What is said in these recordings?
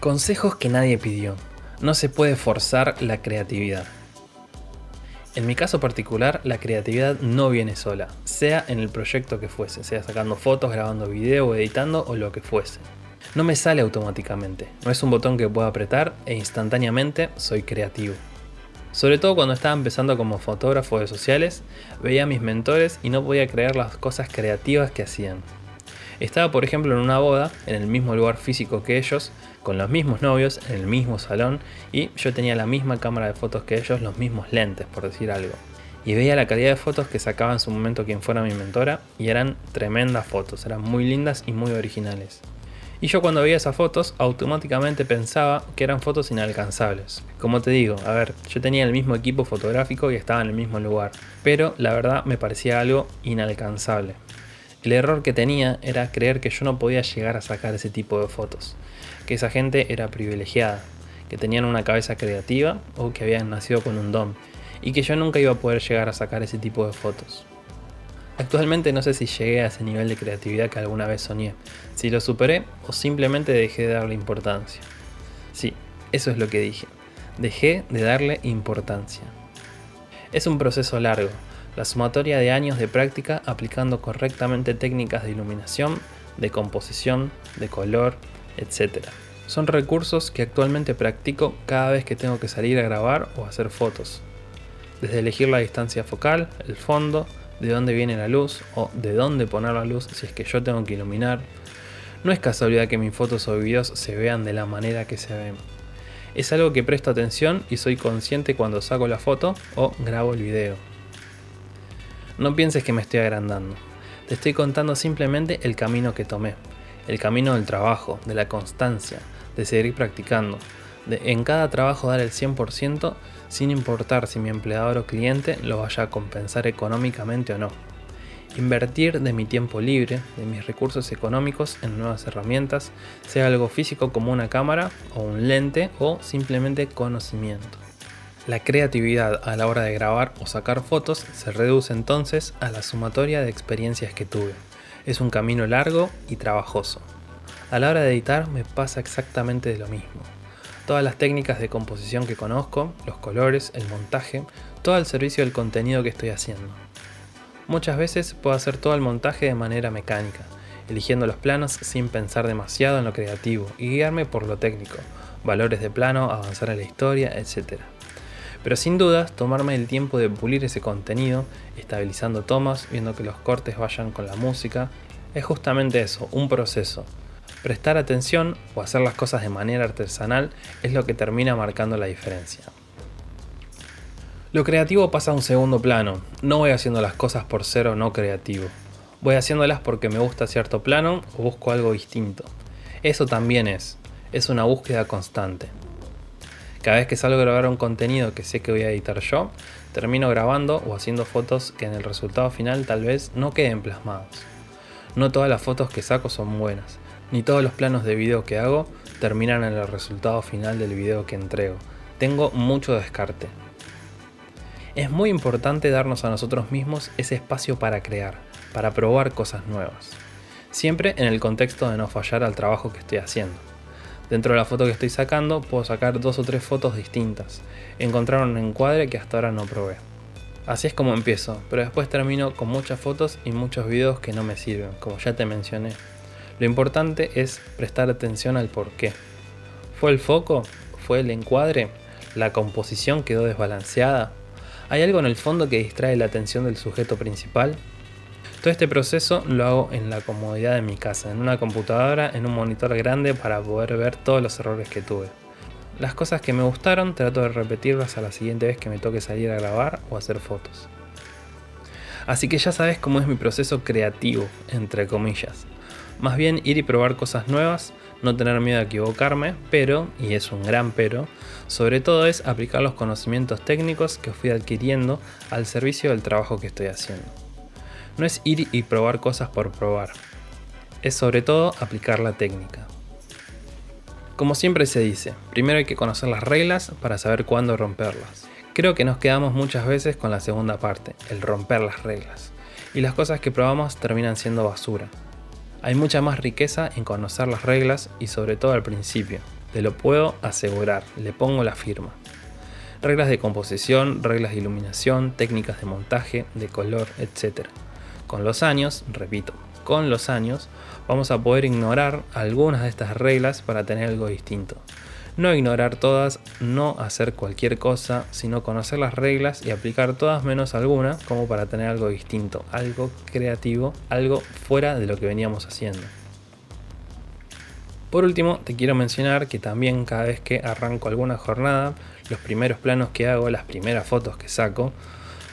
Consejos que nadie pidió. No se puede forzar la creatividad. En mi caso particular, la creatividad no viene sola, sea en el proyecto que fuese, sea sacando fotos, grabando video o editando o lo que fuese. No me sale automáticamente, no es un botón que pueda apretar e instantáneamente soy creativo. Sobre todo cuando estaba empezando como fotógrafo de sociales, veía a mis mentores y no podía creer las cosas creativas que hacían. Estaba por ejemplo en una boda, en el mismo lugar físico que ellos, con los mismos novios, en el mismo salón, y yo tenía la misma cámara de fotos que ellos, los mismos lentes, por decir algo. Y veía la calidad de fotos que sacaba en su momento quien fuera mi mentora, y eran tremendas fotos, eran muy lindas y muy originales. Y yo cuando veía esas fotos, automáticamente pensaba que eran fotos inalcanzables. Como te digo, yo tenía el mismo equipo fotográfico y estaba en el mismo lugar, pero la verdad me parecía algo inalcanzable. El error que tenía era creer que yo no podía llegar a sacar ese tipo de fotos, que esa gente era privilegiada, que tenían una cabeza creativa o que habían nacido con un don, y que yo nunca iba a poder llegar a sacar ese tipo de fotos. Actualmente no sé si llegué a ese nivel de creatividad que alguna vez soñé, si lo superé o simplemente dejé de darle importancia. Sí, eso es lo que dije, dejé de darle importancia. Es un proceso largo, la sumatoria de años de práctica aplicando correctamente técnicas de iluminación, de composición, de color, etc. Son recursos que actualmente practico cada vez que tengo que salir a grabar o hacer fotos. Desde elegir la distancia focal, el fondo, de dónde viene la luz o de dónde poner la luz si es que yo tengo que iluminar. No es casualidad que mis fotos o videos se vean de la manera que se ven. Es algo que presto atención y soy consciente cuando saco la foto o grabo el video. No pienses que me estoy agrandando. Te estoy contando simplemente el camino que tomé. El camino del trabajo, de la constancia, de seguir practicando. De en cada trabajo dar el 100% sin importar si mi empleador o cliente lo vaya a compensar económicamente o no. Invertir de mi tiempo libre, de mis recursos económicos en nuevas herramientas, sea algo físico como una cámara o un lente o simplemente conocimiento. La creatividad a la hora de grabar o sacar fotos se reduce entonces a la sumatoria de experiencias que tuve. Es un camino largo y trabajoso. A la hora de editar me pasa exactamente lo mismo. Todas las técnicas de composición que conozco, los colores, el montaje, todo al servicio del contenido que estoy haciendo. Muchas veces puedo hacer todo el montaje de manera mecánica, eligiendo los planos sin pensar demasiado en lo creativo y guiarme por lo técnico, valores de plano, avanzar en la historia, etc. Pero sin dudas, tomarme el tiempo de pulir ese contenido, estabilizando tomas, viendo que los cortes vayan con la música, es justamente eso, un proceso. Prestar atención o hacer las cosas de manera artesanal es lo que termina marcando la diferencia. Lo creativo pasa a un segundo plano, no voy haciendo las cosas por ser o no creativo. Voy haciéndolas porque me gusta cierto plano o busco algo distinto. Eso también es una búsqueda constante. Cada vez que salgo a grabar un contenido que sé que voy a editar yo, termino grabando o haciendo fotos que en el resultado final tal vez no queden plasmados. No todas las fotos que saco son buenas, ni todos los planos de video que hago terminan en el resultado final del video que entrego. Tengo mucho descarte. Es muy importante darnos a nosotros mismos ese espacio para crear, para probar cosas nuevas. Siempre en el contexto de no fallar al trabajo que estoy haciendo. Dentro de la foto que estoy sacando, puedo sacar 2 o 3 fotos distintas, encontrar un encuadre que hasta ahora no probé. Así es como empiezo, pero después termino con muchas fotos y muchos videos que no me sirven, como ya te mencioné. Lo importante es prestar atención al porqué. ¿Fue el foco? ¿Fue el encuadre? ¿La composición quedó desbalanceada? ¿Hay algo en el fondo que distrae la atención del sujeto principal? Todo este proceso lo hago en la comodidad de mi casa, en una computadora, en un monitor grande para poder ver todos los errores que tuve. Las cosas que me gustaron trato de repetirlas a la siguiente vez que me toque salir a grabar o hacer fotos. Así que ya sabes cómo es mi proceso creativo, entre comillas. Más bien ir y probar cosas nuevas, no tener miedo a equivocarme, pero, y es un gran pero, sobre todo es aplicar los conocimientos técnicos que fui adquiriendo al servicio del trabajo que estoy haciendo. No es ir y probar cosas por probar, es sobre todo aplicar la técnica. Como siempre se dice, primero hay que conocer las reglas para saber cuándo romperlas. Creo que nos quedamos muchas veces con la segunda parte, el romper las reglas, y las cosas que probamos terminan siendo basura. Hay mucha más riqueza en conocer las reglas y sobre todo al principio. te lo puedo asegurar, le pongo la firma. Reglas de composición, reglas de iluminación, técnicas de montaje, de color, etc. Con los años, repito, con los años vamos a poder ignorar algunas de estas reglas para tener algo distinto. No ignorar todas, no hacer cualquier cosa, sino conocer las reglas y aplicar todas menos alguna como para tener algo distinto, algo creativo, algo fuera de lo que veníamos haciendo. Por último, te quiero mencionar que también cada vez que arranco alguna jornada, los primeros planos que hago, las primeras fotos que saco,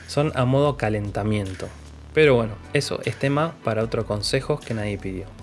son a modo calentamiento. Pero bueno, eso es tema para otro consejo que nadie pidió.